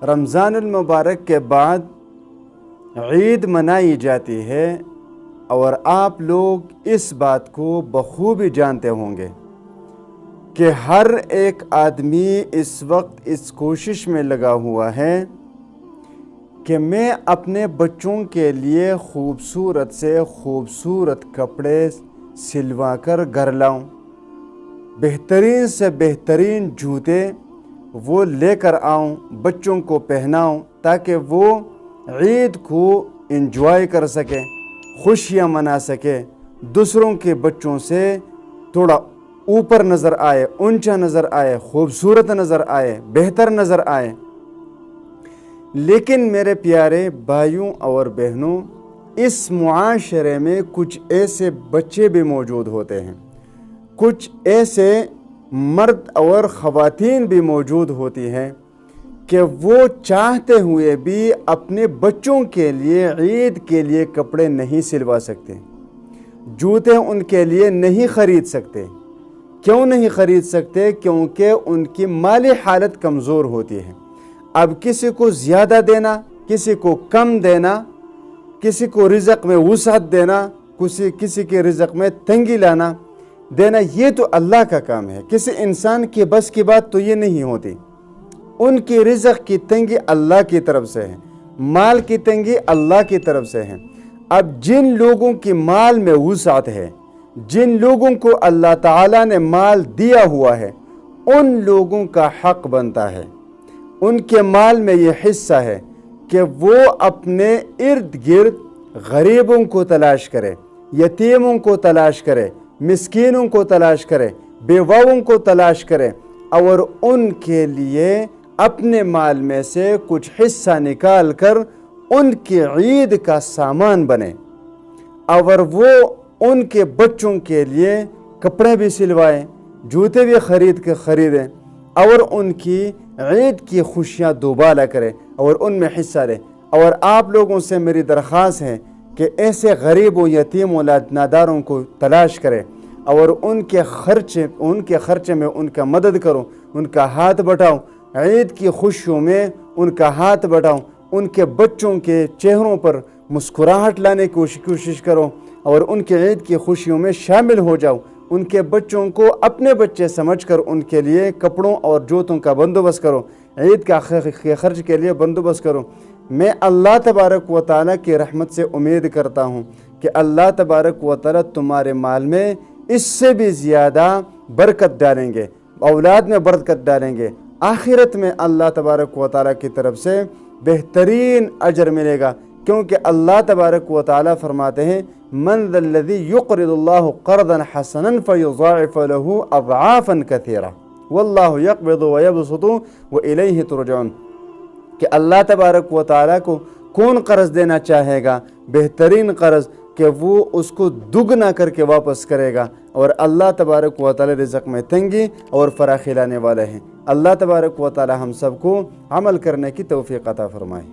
رمضان المبارک کے بعد عید منائی جاتی ہے اور آپ لوگ اس بات کو بخوبی جانتے ہوں گے کہ ہر ایک آدمی اس وقت اس کوشش میں لگا ہوا ہے کہ میں اپنے بچوں کے لیے خوبصورت سے خوبصورت کپڑے سلوا کر گھر لاؤں، بہترین سے بہترین جوتے وہ لے کر آؤں، بچوں کو پہناؤں تاکہ وہ عید کو انجوائے کر سکے، خوشیاں منا سکے، دوسروں کے بچوں سے تھوڑا اوپر نظر آئے، اونچا نظر آئے، خوبصورت نظر آئے، بہتر نظر آئے۔ لیکن میرے پیارے بھائیوں اور بہنوں، اس معاشرے میں کچھ ایسے بچے بھی موجود ہوتے ہیں، کچھ ایسے مرد اور خواتین بھی موجود ہوتی ہیں کہ وہ چاہتے ہوئے بھی اپنے بچوں کے لیے عید کے لیے کپڑے نہیں سلوا سکتے، جوتے ان کے لیے نہیں خرید سکتے۔ کیوں نہیں خرید سکتے؟ کیونکہ ان کی مالی حالت کمزور ہوتی ہے۔ اب کسی کو زیادہ دینا، کسی کو کم دینا، کسی کو رزق میں وسعت دینا، کسی کے رزق میں تنگی لانا دینا، یہ تو اللہ کا کام ہے، کسی انسان کے بس کی بات تو یہ نہیں ہوتی۔ ان کی رزق کی تنگی اللہ کی طرف سے ہے، مال کی تنگی اللہ کی طرف سے ہے۔ اب جن لوگوں کی مال میں وسعت ہے، جن لوگوں کو اللہ تعالیٰ نے مال دیا ہوا ہے، ان لوگوں کا حق بنتا ہے، ان کے مال میں یہ حصہ ہے کہ وہ اپنے ارد گرد غریبوں کو تلاش کرے، یتیموں کو تلاش کرے، مسکینوں کو تلاش کرے، بیواؤں کو تلاش کرے اور ان کے لیے اپنے مال میں سے کچھ حصہ نکال کر ان کی عید کا سامان بنے، اور وہ ان کے بچوں کے لیے کپڑے بھی سلوائیں، جوتے بھی خریدیں اور ان کی عید کی خوشیاں دوبالا کرے اور ان میں حصہ لے۔ اور آپ لوگوں سے میری درخواست ہے کہ ایسے غریبوں، یتیموں، ناداروں کو تلاش کرے اور ان کے خرچے میں ان کا مدد کرو، ان کا ہاتھ بٹاؤ، عید کی خوشیوں میں ان کا ہاتھ بٹاؤ، ان کے بچوں کے چہروں پر مسکراہٹ لانے کی کوشش کرو اور ان کے عید کی خوشیوں میں شامل ہو جاؤ۔ ان کے بچوں کو اپنے بچے سمجھ کر ان کے لیے کپڑوں اور جوتوں کا بندوبست کرو، عید کا خرچ کے لیے بندوبست کرو۔ میں اللہ تبارک و تعالیٰ کی رحمت سے امید کرتا ہوں کہ اللہ تبارک و تعالیٰ تمہارے مال میں اس سے بھی زیادہ برکت ڈالیں گے، اولاد میں برکت ڈالیں گے، آخرت میں اللہ تبارک و تعالیٰ کی طرف سے بہترین اجر ملے گا، کیونکہ اللہ تبارک و تعالیٰ فرماتے ہیں من ذا الذی یقرض اللہ قرضا حسنا فیضاعف له اضعافا کثیرہ واللہ یقبض ویبسط والیہ ترجعون، کہ اللہ تبارک و تعالیٰ کو کون قرض دینا چاہے گا، بہترین قرض کہ وہ اس کو دگنا کر کے واپس کرے گا، اور اللہ تبارک و تعالیٰ رزق میں تنگی اور فراخی لانے والے ہیں۔ اللہ تبارک و تعالیٰ ہم سب کو عمل کرنے کی توفیق عطا فرمائے۔